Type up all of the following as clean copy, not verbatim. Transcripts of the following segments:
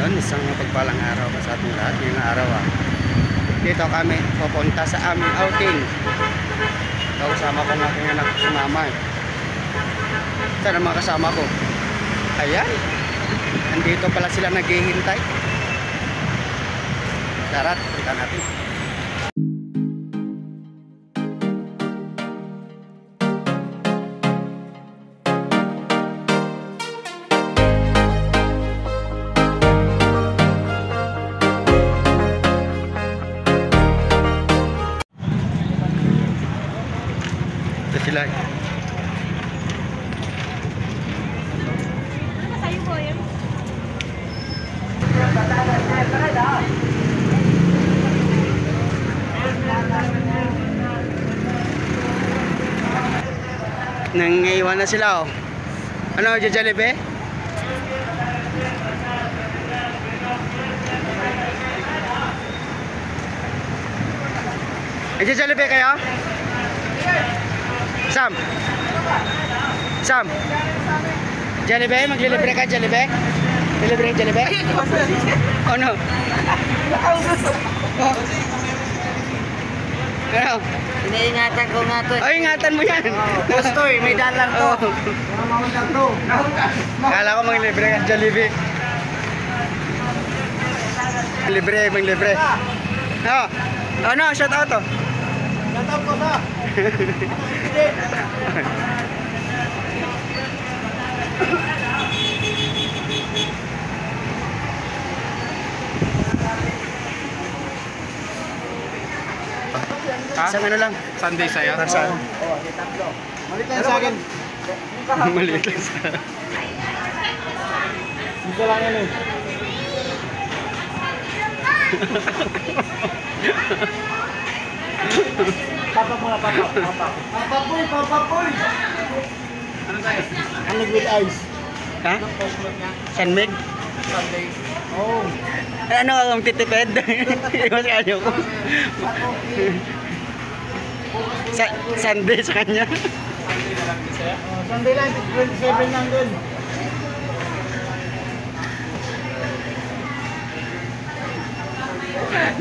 Yun, isang mapagpalang araw pa sa ating lahat. Ngayong araw dito kami pupunta sa aming outing. Kasama ko ng aking anak si mama. Saan ang mga kasama ko? Ayan, andito pala sila naghihintay. Tara, kita natin. Sila. Nangaiwan na sila oh. Ano, Jollibee? Jollibee kayo? Sam. Sam. Jollibee, maglilibre ka Jollibee? Libre Jollibee? Oh no. Oh. Ano? Iniingatan ko nga to. Oh, ingatan mo yan. Gusto eh, may dalang to. Kala ko maglibre ka Jollibee. Libre, maglibre. Oh. Ano, shout out to. Shout out ko sa. Isang ano lang? Sunday sa'yo? Para saan? Oo, di tatlo. Maliit lang sa akin. Maliit lang sa... Dito lang yan eh. Papa muna, papa. Papapoy, papapoy. Ano tayo? Anig with ice. Ha? Sanmig? Sunday. Oh. Ano ang titipid? Iwas ka nyo ko. Sunday sa kanya. Sunday lang, 27 lang dun.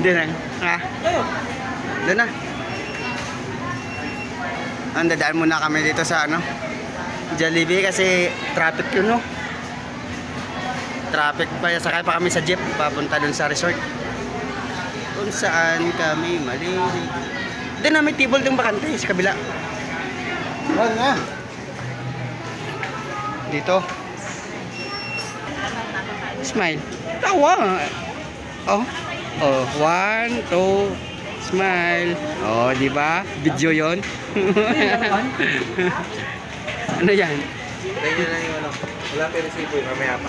Hindi na. Ha? Doon na. Dadaan muna kami dito sa ano, Jollibee kasi traffic yun no. Traffic pa, sakay pa kami sa jeep papunta dun sa resort. Kung saan kami malili. Doon na may table yung bakante sa kabila. Wala na. Dito. Smile. Tawa. Oh. Oh, 1, 2, smile. Oh, di ba? Video 'yon. Ano 'yan? Tingnan lang yung ano. Wala pa resibo eh, mamaya pa.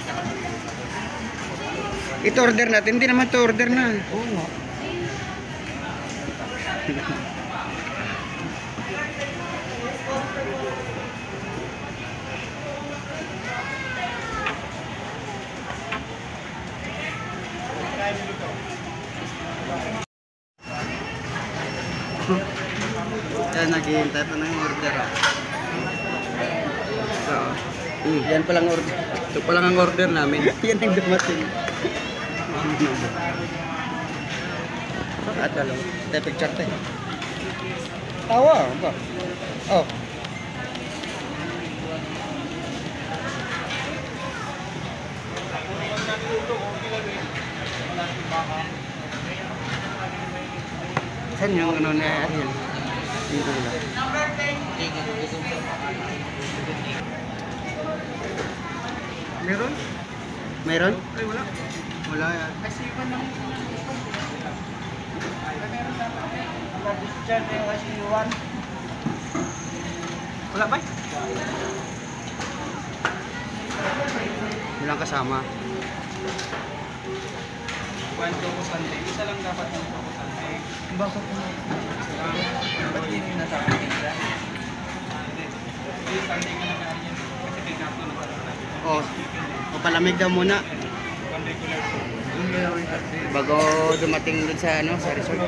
Ito order natin, hindi naman to order na. Oo nga. Yan, naghihintay pa ng order. So, yan palang order. Ito palang ang order namin. Yan ang dumating. At alam, tayo picture tayo. Tawa ba? Oh. Saan yung ano na Ariel? Dito nila. Meron? Mayroon? Ay, wala. Wala yan. Kasi iba lang. Wala ba? Walang kasama. Kwento ko Sunday. Isa lang dapat ng ko Sunday. Bakit mo? Ba't yun yung nasa akin? Hindi. Sunday ka na kaya. Kasi kay Kato na pala. Oh, papalamig daw muna. Bago dumating dun sa ano, sa resort.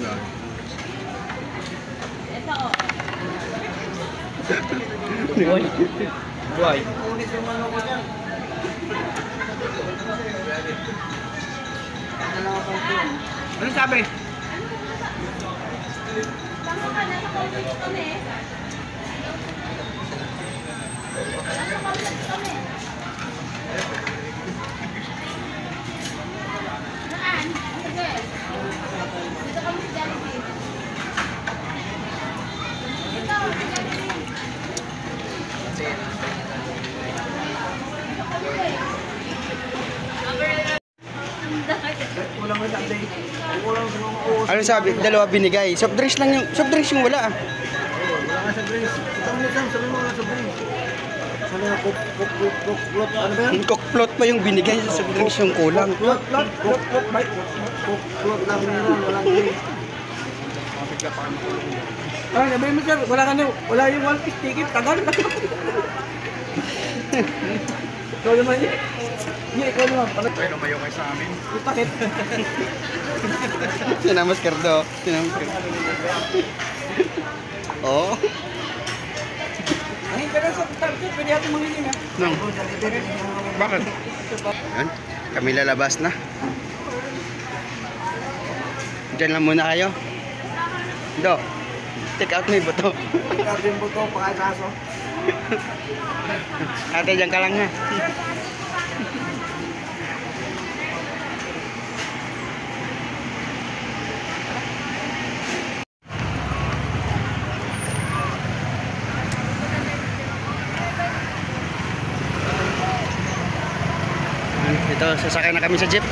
Boy. Boy. Anong sabi? Tama ka na, sa complex kami. Nasa complex kami. Saan? Sige. Dito kami sa Jollibee. Dito kami sa Jollibee. Dito kami. Kulang na sa day. Kulang sa mga uos. Ano sabi? Dalawa binigay. Soft drinks lang yung, soft drinks yung wala ah. Wala ka sa drinks. Ito mo lang, sabi mo wala sa drinks. Sabi nga, cook, ano ba yan? Coke float pa yung binigay sa soft drinks yung kulang. Cook lang meron, walang drinks. Ah, sabi mo sir, wala yung one piece ticket, tagal. Ikaw naman yun. Hindi, ikaw naman. Ay, lumayo kayo sa amin. Bakit? Sinamas kardo. Sinamas kardo. Oo. Ay, pero sa target, pwede natin mangiling ha. Nang. Bakit? Yan. Kami lalabas na. Diyan lang muna kayo. Do. Take out mo yung buto. Ikaw din buto, pakasaso. Ate, diyan ka lang ha. Ito, sasakay na kami sa jeep.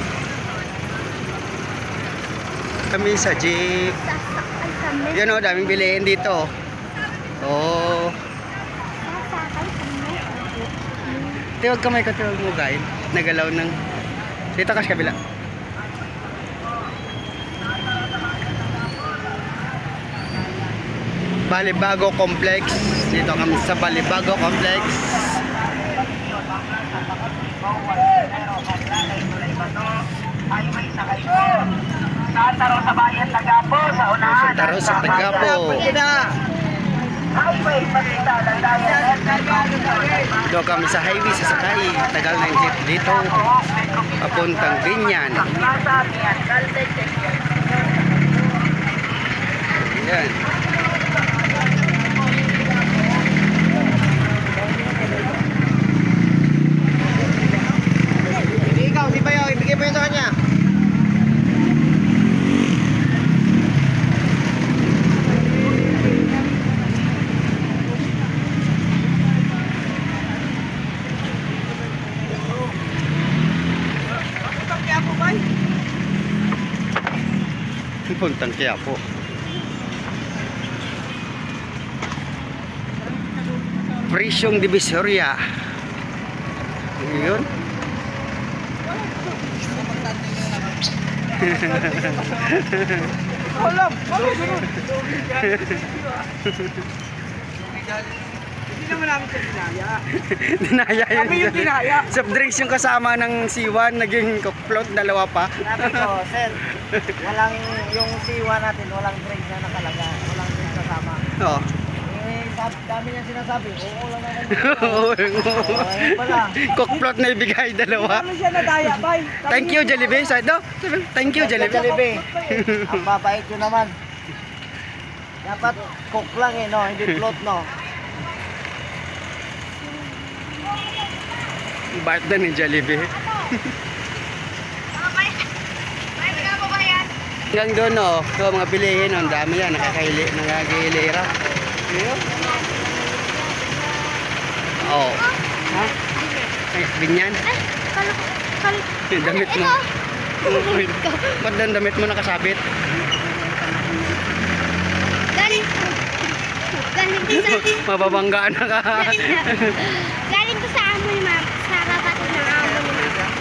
Kami sa jeep. Sasakay kami. Yan o, daming bilihin dito. Oh. Sasakay kami. Tiwag kamay ka, tiwag mo guys. Nagalaw ng... Dito ka sa kabila. Balibago Complex. Dito kami sa Balibago Complex. Taro sa bayan Tagapo sa unahan. Taro sa Tagapo. Highway Pasita Landayan. Dito kami sa highway sasakay. Tagal ng jeep dito. Papuntang Binyan. Plaza Mian Calden. Yan. Ikaw, si Bayo, ibigay mo yun sa kanya. Puntang Quiapo. Prisyong Divisoria. Yun. Alam, hindi naman namin sa dinaya. Dinaya yun. Kami yung dinaya. Soft drinks yung kasama ng C1, naging coke float, dalawa pa. Sabi ko, sir, walang yung siwa natin, walang drinks na nakalaga, walang drinks kasama. Oo. Eh, dami niya sinasabi, oo lang naman. Oo. Ayun pala. Coke float na ibigay, dalawa. Ano siya nadaya, bay? Thank you, Jollibee. Sado. Thank you, Jollibee. Jollibee. Ang babait yun naman. Dapat cook lang eh, no? Hindi float, no? Bait na ni Jollibee. Hanggang doon, no? Ito, mga bilihin, ang dami yan. Nakakahilira. Oo. Ha? Ay, Binyan. Yung damit mo. Ba't ang damit mo nakasabit? Galing Mababanggaan na ka. Galing ko sa amo ni Ma'am. Sa kapatid ng amo ni Ma'am.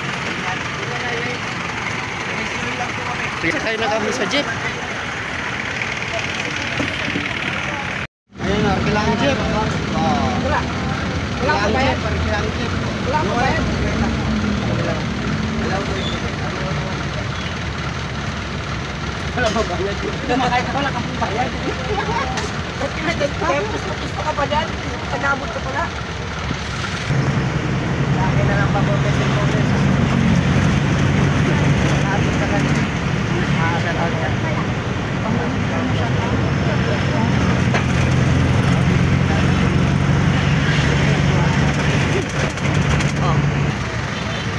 Sakay na kami sa jeep. Ayun na, kilang jeep. Oh. Wala ka ba yan? Kilang jeep. Wala ka ba yan? wala mabayad. Kumakay ka wala kang bayad. Ba't ka gusto ka pa dyan? Nag-abot ka pala. Laki na lang pa-progress yung progress. Nag-abot ka ka dyan. Shout out ka.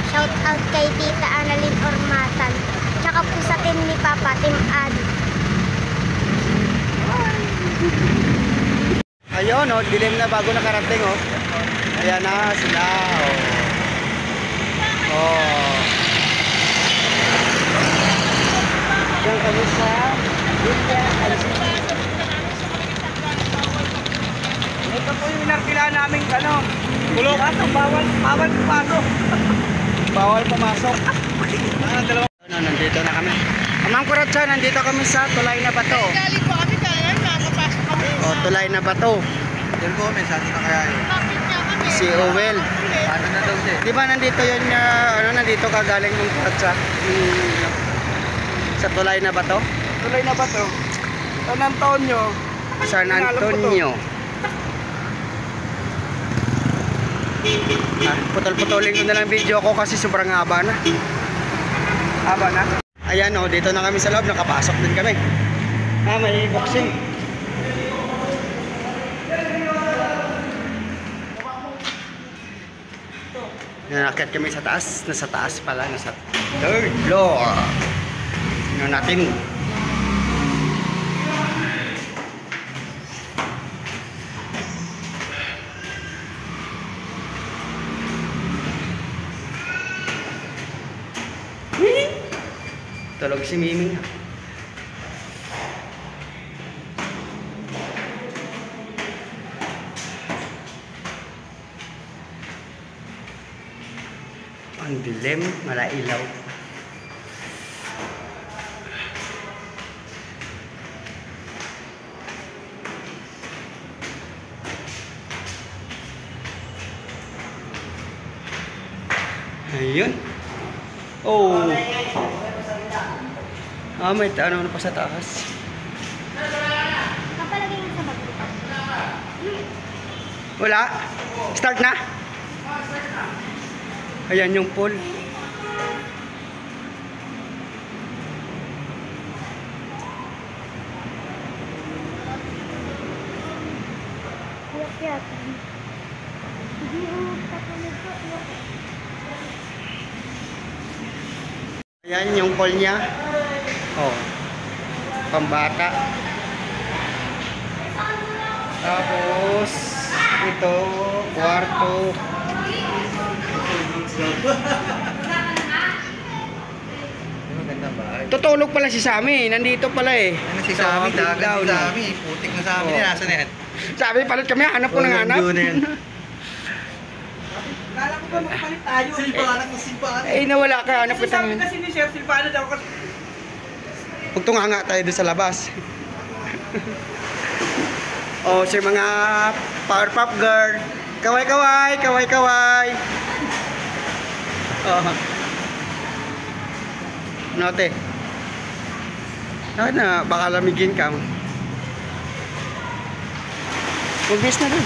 Shout out kay Tita Annalyn Ormatan. Tsaka po sa team ni Papa, Team Ad. Ayun, oh, dilim na bago nakarating, oh. Ayan na sila, oh. Oh. Diyan kami sa Villa Alcina. Ito po yung inarkila namin ano. Bulok. Bawal pasok. Bawal pumasok. Nandito na kami. Amang Kuratsa, nandito kami sa Tulay na Bato. Galing po kami, kaya nakapasok kami. Oh, Tulay na Bato. Yan po, may saan na kaya yun. Bakit niya kami? Si Owel. Paano na daw siya? Di ba nandito yun, nandito ka galing ng Kuratsa? Sa Tulay na Bato? Tuloy na ba to? San Antonio. San Antonio. Putol-putulin ko na lang video ko kasi sobrang haba na. Haba na? Ayan, oh, dito na kami sa loob, nakapasok din kami. May boxing. Nanakit kami sa taas, nasa taas pala, nasa third floor. Tingnan natin. Tulog si Mimi. Ang dilim, wala ilaw. Ayun. Oh. May ano na pa sa taas. Kapalagay nga sa bag. Wala. Start na. Ayan yung pool. Kaya. Hindi mo katulad ko. Ayan yung pool niya. Oh. Pambata. Tapos ito kwarto. Maganda ba? Tutulog pala si Sammy. Nandito pala eh. Ano si Sa Sammy? big Dagat down. si Sammy. Putik na Sammy. Oh. Nasaan na yan? Sabi palit kami, hanap ko ng hanap. Kala ko ba makapalit tayo? Silbanak. Eh nawala ka, hanap ko Sabi tayo. kasi ni Chef Silvano daw kasi. Pagtunga tayo doon sa labas. Oh, si mga Powerpuff Girl. Kaway-kaway, kaway-kaway. Oh. Note. Na, baka lamigin ka. Mag-miss na rin.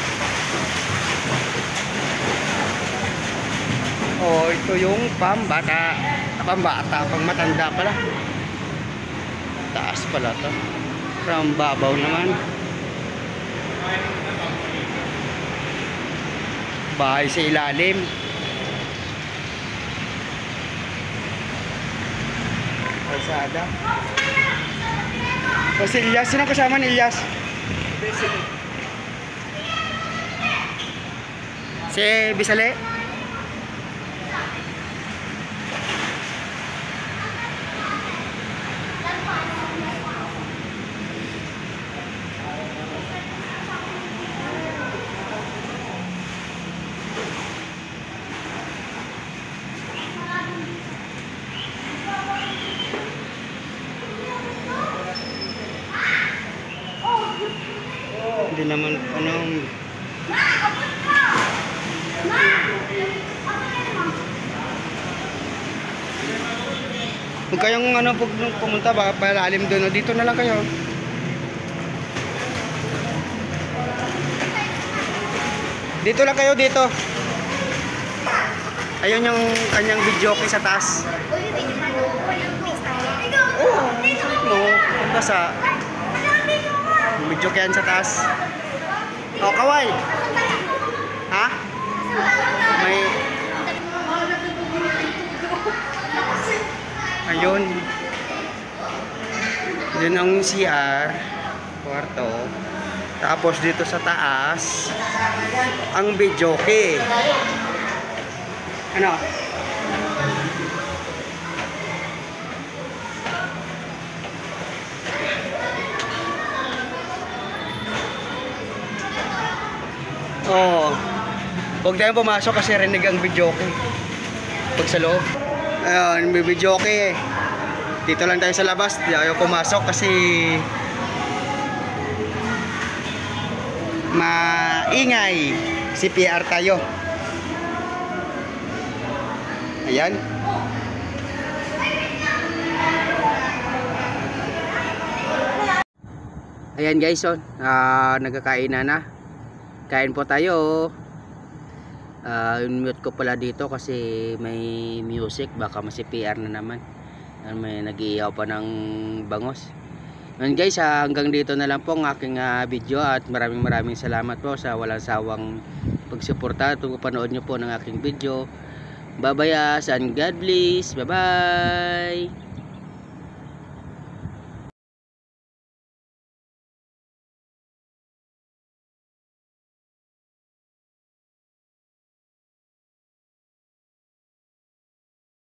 Oh, ito yung pambata. Pambata, pang matanda pala. Taas pala to. From babaw naman. Bahay sa ilalim. Kalsada. O si Ilyas, sino kasama ni Ilyas? Si Bisale? Hindi naman ano. Huwag kayong ano, pumunta, baka palalim doon. O, dito na lang kayo. Dito lang kayo, dito. Ayun yung kanyang video sa taas. Oo, no, punta sa video yan sa taas. O, kaway. Ha? May... Ayun. Yun ang CR. Kwarto. Tapos dito sa taas, ang videoke. Ano? Oh. Huwag tayong pumasok kasi rinig ang videoke. Pag sa loob. Ayun, may videoke eh. Dito lang tayo sa labas. Di ayaw pumasok kasi maingay. CPR tayo. Ayan. Ayan guys, nagkakain na. Kain po tayo. Mute ko pala dito kasi may music, baka ma-CPR na naman. May nag-iihaw pa ng bangos. Ayan guys, hanggang dito na lang po ang aking video at maraming salamat po sa walang sawang pagsuporta. Panood nyo po ng aking video. Bye bye and God bless. Bye bye.